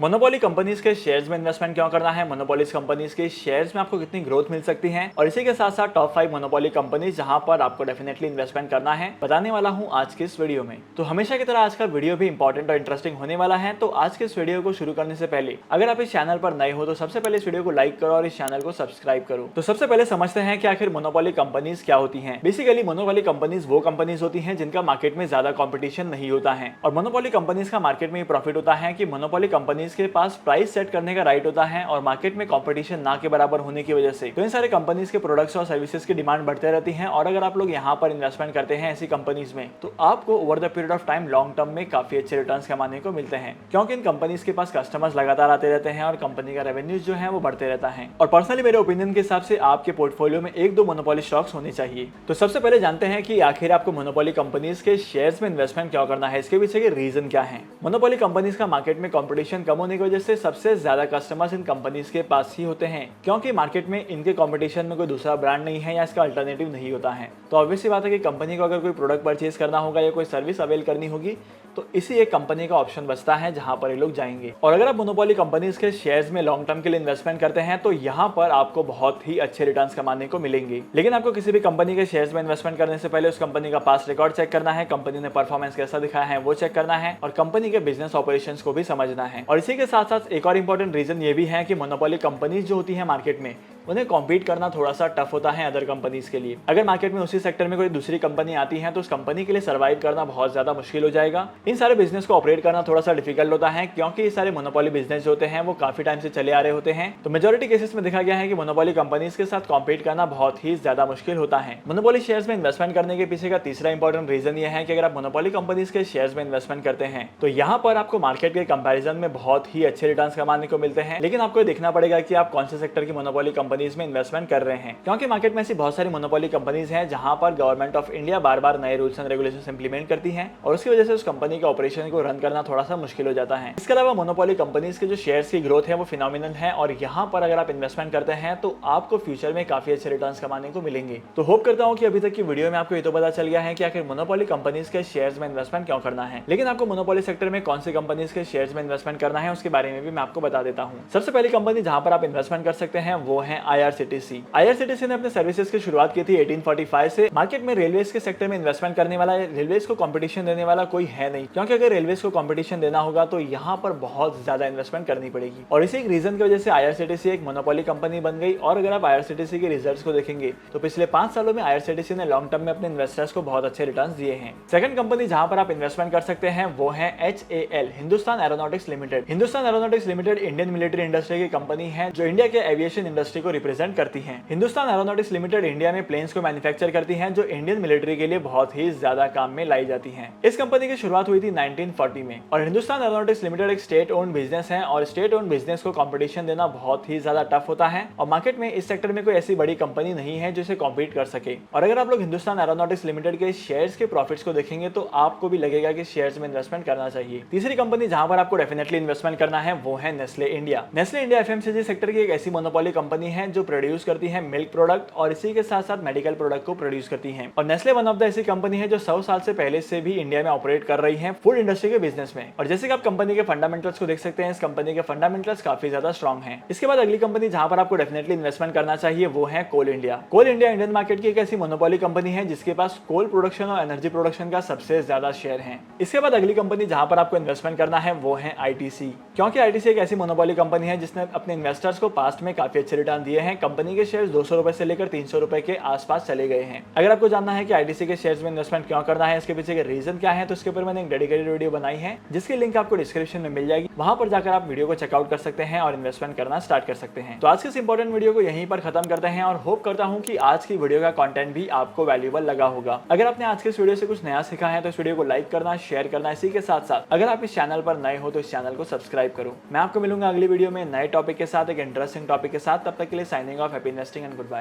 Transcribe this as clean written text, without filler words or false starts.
Monopoly companies के shares में investment क्यों करना है, मोनोपोलीज कंपनीज के शेयर्स में आपको कितनी ग्रोथ मिल सकती है और इसी के साथ साथ टॉप 5 मोनोपोली कंपनीज जहां पर आपको डेफिनेटली इन्वेस्टमेंट करना है बताने वाला हूं आज के इस वीडियो में। तो हमेशा की तरह आज का वीडियो भी इंपॉर्टेंट और इंटरेस्टिंग होने वाला है। तो आज के इस वीडियो को शुरू करने से पहले अगर आप इस चैनल पर नए हो तो सबसे पहले इस वीडियो को लाइक करो और इस चैनल को सब्सक्राइब करो। तो सबसे पहले समझते हैं कि आखिर मोनोपोली कंपनीज क्या होती हैं। बेसिकली मोनोपोली कंपनीज वो कंपनीज होती हैं जिनका मार्केट में ज्यादा कंपटीशन नहीं होता है और मोनोपोली कंपनीज का मार्केट में प्रॉफिट होता है कि मोनोपोली कंपनीज के पास प्राइस सेट करने का राइट होता है और मार्केट में कंपटीशन ना के बराबर होने की वजह से तो इन सारे कंपनीज के प्रोडक्ट्स और सर्विसेज की डिमांड बढ़ते रहती है। और अगर आप लोग यहाँ पर इन्वेस्टमेंट करते हैं ऐसी कंपनीज में तो आपको over the period of time long term में काफी अच्छे रिटर्न्स कमाने को मिलते हैं, क्योंकि इन कंपनीज के पास कस्टमर्स लगातार आते रहते हैं और कंपनी का रेवेन्यूज जो है वो बढ़ते रहता है। और पर्सनली मेरे ओपिनियन के हिसाब से आपके पोर्टफोलियो में एक दो मोनोपोली स्टॉक्स होने चाहिए। तो सबसे पहले जानते हैं कि आखिर आपको मोनोपोली कंपनीज के शेयर्स में इन्वेस्टमेंट क्यों करना है, इसके पीछे के रीजन क्या है। मोनोपोली कंपनीज का मार्केट में कंपटीशन कम होने की वजह से सबसे ज्यादा कस्टमर्स इन कंपनीज के पास ही होते हैं, क्योंकि मार्केट में इनके कंपटीशन में कोई दूसरा ब्रांड नहीं है या इसका अल्टरनेटिव नहीं होता है। तो ऑब्वियस सी बात है कि कंपनी को अगर कोई प्रोडक्ट परचेज करना होगा या कोई सर्विस अवेल करनी होगी तो इसी एक कंपनी का ऑप्शन बचता है जहां पर ये लोग जाएंगे। और अगर आप मोनोपोली कंपनीज के शेयर्स में लॉन्ग टर्म के लिए इन्वेस्टमेंट करते हैं तो यहाँ पर आपको बहुत ही अच्छे रिटर्न्स कमाने को मिलेंगे। लेकिन आपको किसी भी कंपनी के शेयर्स में इन्वेस्टमेंट करने से पहले उस कंपनी का पास्ट रिकॉर्ड चेक करना है, कंपनी ने परफॉर्मेंस कैसा दिखाया है वो चेक करना है और कंपनी के बिजनेस ऑपरेशंस को भी समझना है। और इसी के साथ साथ एक और इंपॉर्टेंट रीजन ये भी है कि मोनोपोली कंपनीज जो होती है मार्केट में उन्हें कॉम्पीट करना थोड़ा सा टफ होता है अदर कंपनीज के लिए। अगर मार्केट में उसी सेक्टर में कोई दूसरी कंपनी आती है तो उस कंपनी के लिए सर्वाइव करना बहुत ज्यादा मुश्किल हो जाएगा। इन सारे बिजनेस को ऑपरेट करना थोड़ा सा डिफिकल्ट होता है, क्योंकि ये सारे मोनोपोली बिजनेस होते हैं वो काफी टाइम से चले आ रहे होते हैं। तो मेजोरिटी केसेस में देखा गया है कि मोनोपोली कंपनीज के साथ कॉम्पीट करना बहुत ही ज्यादा मुश्किल होता है। मोनोपोली शेयर्स में इन्वेस्टमेंट करने के पीछे का तीसरा इंपॉर्टेंट रीजन ये है कि अगर आप मोनोपोली कंपनीज के शेयर्स में इन्वेस्टमेंट करते हैं तो यहाँ पर आपको मार्केट के कंपैरिजन में बहुत ही अच्छे रिटर्न्स कमाने को मिलते हैं। लेकिन आपको देखना पड़ेगा कि आप कौन से सेक्टर की मोनोपोली कंपनीज में इन्वेस्टमेंट कर रहे हैं, क्योंकि मार्केट में ऐसी बहुत सारी मोनोपोली कंपनीज हैं जहां पर गवर्नमेंट ऑफ इंडिया बार बार नए रूल्स एंड रेगुलेशंस इंप्लीमेंट करती है और उसकी वजह से उस कंपनी के ऑपरेशन को रन करना थोड़ा सा मुश्किल हो जाता है। इसके अलावा मोनोपोली कंपनीज के जो शेयर्स की ग्रोथ है वो फिनोमिनल है और यहाँ पर अगर आप इन्वेस्टमेंट करते हैं तो आपको फ्यूचर में काफी अच्छे रिटर्न्स कमाने को मिलेंगे। तो होप करता हूँ कि अभी तक की वीडियो में आपको ये तो पता चल गया है कि आखिर मोनोपोली कंपनीज के शेयर्स में इन्वेस्टमेंट क्यों करना है। लेकिन आपको मोनोपोली सेक्टर में कौन सी कंपनीज के शेयर्स में इन्वेस्टमेंट करना है उसके बारे में भी मैं आपको बता देता हूँ। सबसे पहली कंपनी जहां पर आप इन्वेस्टमेंट कर सकते हैं वो है IRCTC। IRCTC ने अपने सर्विसेज की शुरुआत की थी 1845 से। मार्केट में रेलवेज के सेक्टर में इन्वेस्टमेंट करने वाला, रेलवेज को कंपटीशन देने वाला कोई है नहीं, क्योंकि अगर रेलवेज को कंपटीशन देना होगा तो यहाँ पर बहुत ज्यादा इन्वेस्टमेंट करनी पड़ेगी। और इसी एक रीजन की वजह से IRCTC एक मोनोपोली कंपनी बन गई। और अगर आप IRCTC के रिजल्ट्स को देखेंगे तो पिछले 5 सालों में IRCTC ने लॉन्ग टर्म में अपने इन्वेस्टर्स को बहुत अच्छे रिटर्न्स दिए हैं। सेकंड कंपनी जहां पर आप इन्वेस्टमेंट कर सकते हैं वो है HAL, Hindustan aeronautics limited. Hindustan aeronautics limited Indian military industry की कंपनी है जो इंडिया के एविएशन इंडस्ट्री को रिप्रेजेंट करती है। हिंदुस्तान एरोनॉटिक्स लिमिटेड इंडिया में प्लेन्स को मैन्युफैक्चर करती हैं जो इंडियन मिलिट्री के लिए बहुत ही ज्यादा काम में लाई जाती हैं। इस कंपनी की शुरुआत हुई थी 1940 में और हिंदुस्तान एरोनॉटिक्स लिमिटेड एक स्टेट ओन्ड बिजनेस है और स्टेट ओन्ड बिजनेस को कंपटीशन देना बहुत ही ज्यादा टफ होता है और मार्केट में इस सेक्टर में कोई ऐसी बड़ी कंपनी नहीं है जिसे कॉम्पीट कर सके। और अगर आप लोग हिंदुस्तान एरोनॉटिक्स लिमिटेड के शेयर्स के प्रॉफिट्स को देखेंगे तो आपको भी लगेगा कि शेयर्स में इन्वेस्टमेंट करना चाहिए। तीसरी कंपनी जहां पर आपको डेफिनेटली इन्वेस्टमेंट करना है वो है Nestle India. Nestle India FMCG sector की एक ऐसी मोनोपोली कंपनी है जो प्रोड्यूस करती है मिल्क प्रोडक्ट और इसी के साथ साथ मेडिकल प्रोडक्ट को प्रोड्यूस करती हैं। और नेस्ले वन ऑफ द ऐसी कंपनी है जो 100 साल से पहले से भी इंडिया में ऑपरेट कर रही है फूड इंडस्ट्री के बिजनेस में। और जैसे कि आप कंपनी के फंडामेंटल्स को देख सकते हैं, इस कंपनी के फंडामेंटल्स काफी ज्यादा स्ट्रॉन्ग हैं। इसके बाद अगली कंपनी जहां पर आपको डेफिनेटली इन्वेस्टमेंट करना चाहिए वो है कोल इंडिया। कोल इंडिया इंडियन मार्केट की एक ऐसी मोनोपोली कंपनी है जिसके पास कोल प्रोडक्शन और एनर्जी प्रोडक्शन का सबसे ज्यादा शेयर है। इसके बाद अगली कंपनी जहां पर आपको इन्वेस्टमेंट करना है वो है ITC, क्योंकि ITC एक ऐसी मोनोपोली कंपनी है जिसने अपने इन्वेस्टर्स को पास्ट में काफी अच्छे रिटर्न दिए हैं। कंपनी के शेयर 200 रुपए से लेकर 300 रुपए के आसपास चले गए हैं। अगर आपको जानना है कि ITC के शेयर्स में इन्वेस्टमेंट क्यों करना है, इसके पीछे के रीजन क्या है, तो इसके ऊपर मैंने एक डेडिकेटेड वीडियो बनाई है जिसकी लिंक आपको डिस्क्रिप्शन में मिल जाएगी। वहां पर जाकर आप वीडियो को चेकआउट कर सकते हैं और इन्वेस्टमेंट करना स्टार्ट कर सकते हैं। तो आज के इस इंपॉर्टेंट वीडियो को यहीं पर खत्म करते हैं और होप करता हूं कि आज की वीडियो का कंटेंट भी आपको वैल्यूएबल लगा होगा। अगर आपने आज के इस वीडियो से कुछ नया सीखा है तो इस वीडियो को लाइक करना, शेयर करना। इसी के साथ साथ अगर आप इस चैनल पर नए हो तो इस चैनल को सब्सक्राइब करो। मैं आपको मिलूंगा अगली वीडियो में नए टॉपिक के साथ, एक इंटरेस्टिंग टॉपिक के साथ। तब तक के लिए signing off, happy investing and good bye.